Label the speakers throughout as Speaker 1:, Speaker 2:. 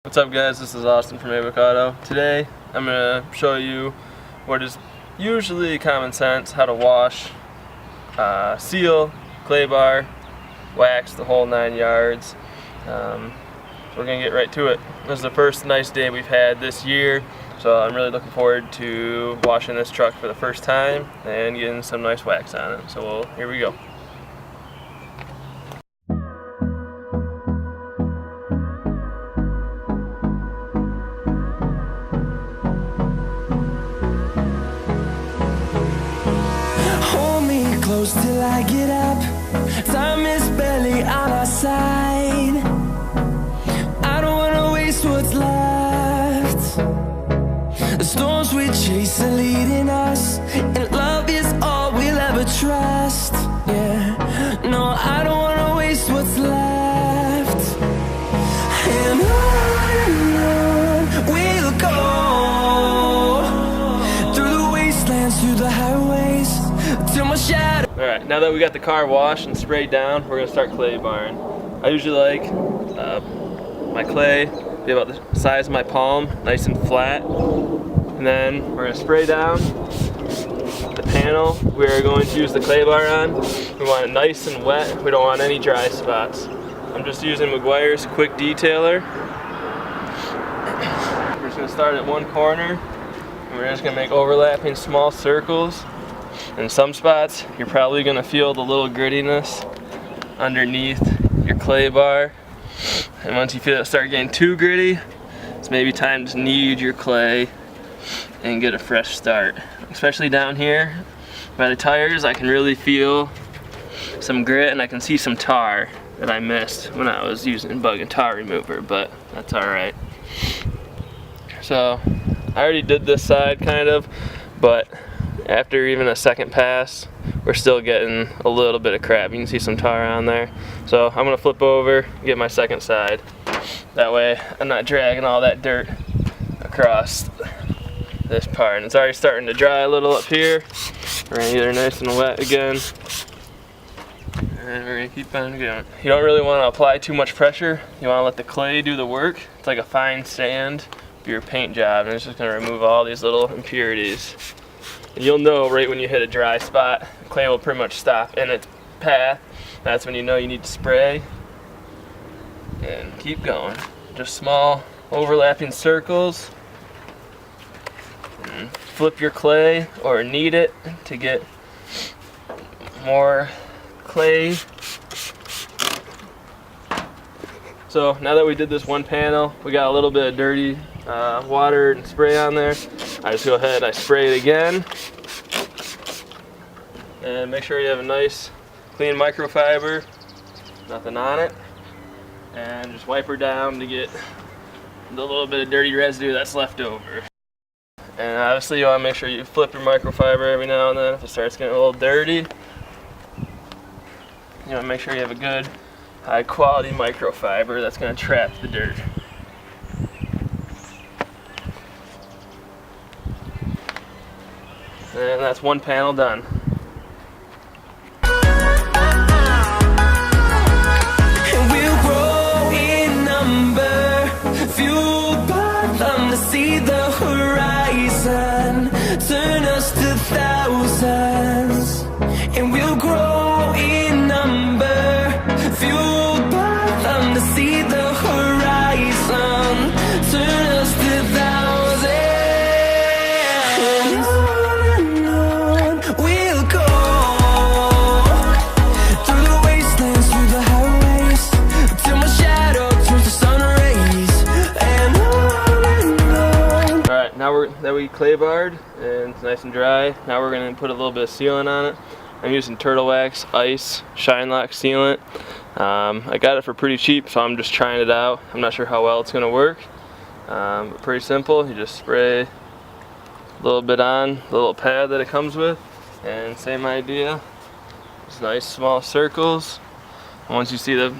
Speaker 1: What's up guys, this is Austin from Meguiar. Today I'm going to show you what is usually common sense, how to wash, seal, clay bar, wax, the whole 9 yards. So we're going to get right to it. This is the first nice day we've had this year, so I'm really looking forward to washing this truck for the first time and getting some nice wax on it. So here we go.
Speaker 2: Close till I get up. Time is barely on our side. I don't wanna waste what's left. The storms we chase are leading us, and love is all we'll ever trust. Yeah, no, I don't wanna waste what's left. And on we'll go, through the wastelands, through the highways, till my shadow.
Speaker 1: Alright, now that we got the car washed and sprayed down, we're going to start clay barring. I usually like my clay to be about the size of my palm, nice and flat. And then we're going to spray down the panel we're going to use the clay bar on. We want it nice and wet, we don't want any dry spots. I'm just using Meguiar's Quik detailer. We're just going to start at one corner, and we're just going to make overlapping small circles. In some spots, you're probably going to feel the little grittiness underneath your clay bar. And once you feel it start getting too gritty, it's maybe time to knead your clay and get a fresh start. Especially down here by the tires, I can really feel some grit, and I can see some tar that I missed when I was using bug and tar remover, but that's alright. So, I already did this side kind of, but after even a second pass, we're still getting a little bit of crap. You can see some tar on there. So I'm gonna flip over, get my second side. That way I'm not dragging all that dirt across this part. And it's already starting to dry a little up here. We're gonna get her nice and wet again. And we're gonna keep on going. You don't really wanna apply too much pressure. You wanna let the clay do the work. It's like a fine sand for your paint job, and it's just gonna remove all these little impurities. And you'll know right when you hit a dry spot, the clay will pretty much stop in its path. That's when you know you need to spray. And keep going. Just small overlapping circles. And flip your clay or knead it to get more clay. So now that we did this one panel, we got a little bit of dirty water and spray on there. I just go ahead, I spray it again, and make sure you have a nice clean microfiber, nothing on it, and just wipe her down to get the little bit of dirty residue that's left over. And obviously you want to make sure you flip your microfiber every now and then if it starts getting a little dirty. You want to make sure you have a good high quality microfiber that's going to trap the dirt. And that's one panel done.
Speaker 2: And we'll grow in number, fueled by them to see the horizon, turn us to thousands. And we'll grow in number, fueled by them to see the horizon, turn us to thousands.
Speaker 1: That we clay barred and it's nice and dry. Now we're going to put a little bit of sealant on it. I'm using Turtle Wax Ice Shine Lock Sealant. I got it for pretty cheap, so I'm just trying it out. I'm not sure how well it's going to work, but pretty simple. You just spray a little bit on the little pad that it comes with, and same idea. Just nice small circles. And once you see the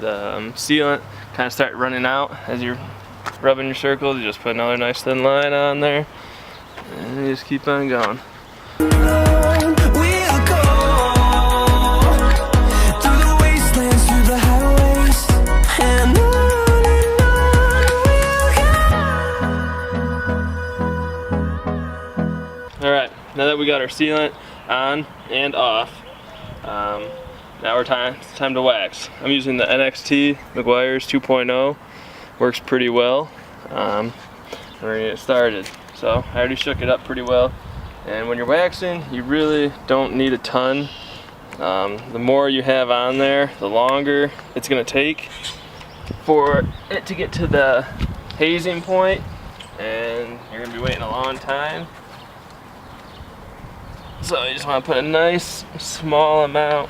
Speaker 1: sealant kind of start running out as you're rubbing your circles, you just put another nice thin line on there, and you just keep on going.
Speaker 2: Through the wastelands, through the highways, and on
Speaker 1: now that we got our sealant on and off, now it's time to wax. I'm using the NXT Meguiar's 2.0. Works pretty well. We're gonna get started. So I already shook it up pretty well. And when you're waxing, you really don't need a ton. The more you have on there, the longer it's gonna take for it to get to the hazing point, and you're gonna be waiting a long time. So you just want to put a nice small amount.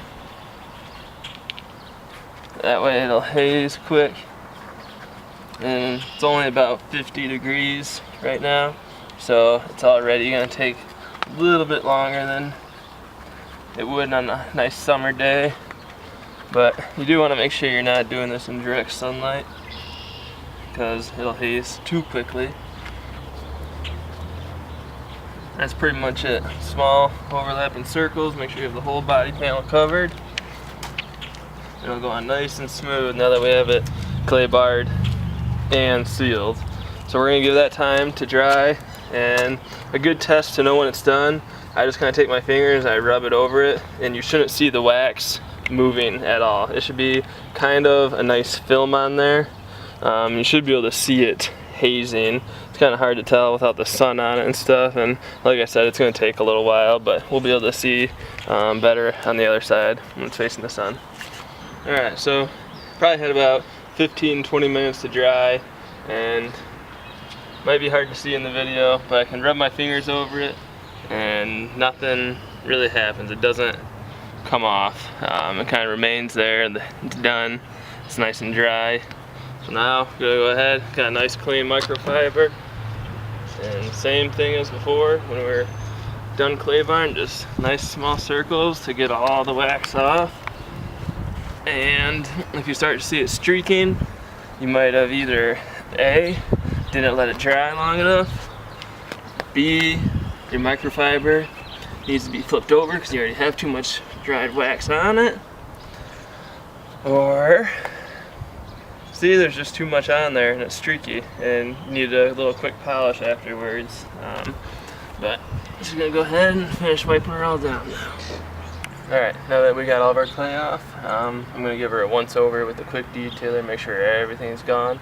Speaker 1: That way it'll haze quick. And it's only about 50 degrees right now, so it's already gonna take a little bit longer than it would on a nice summer day. But you do want to make sure you're not doing this in direct sunlight, because it'll haze too quickly. That's pretty much it. Small overlapping circles, make sure you have the whole body panel covered. It'll go on nice and smooth now that we have it clay barred and sealed. So we're gonna give that time to dry, and a good test to know when it's done, I just kind of take my fingers, I rub it over it, and you shouldn't see the wax moving at all. It should be kind of a nice film on there. You should be able to see it hazing. It's kind of hard to tell without the sun on it and stuff, and like I said, it's going to take a little while, but we'll be able to see better on the other side when it's facing the sun. Alright, so probably had about 15-20 minutes to dry, and might be hard to see in the video, but I can rub my fingers over it and nothing really happens. It doesn't come off. It kind of remains there, and it's done. It's nice and dry. So now I'm gonna go ahead, got a nice clean microfiber, and same thing as before when we were done clay barring, just nice small circles to get all the wax off. And if you start to see it streaking, you might have either A, didn't let it dry long enough, B, your microfiber needs to be flipped over because you already have too much dried wax on it, or see, there's just too much on there and it's streaky and you need a little quick polish afterwards. But I'm just gonna go ahead and finish wiping her all down now. Alright, now that we got all of our clay off, I'm gonna give her a once over with the Quik detailer, make sure everything's gone.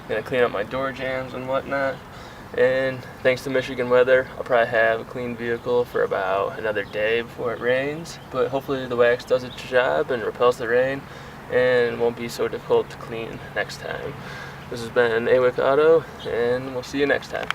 Speaker 1: Gonna clean up my door jambs and whatnot. And thanks to Michigan weather, I'll probably have a clean vehicle for about another day before it rains. But hopefully the wax does its job and repels the rain, and it won't be so difficult to clean next time. This has been Quik Auto, and we'll see you next time.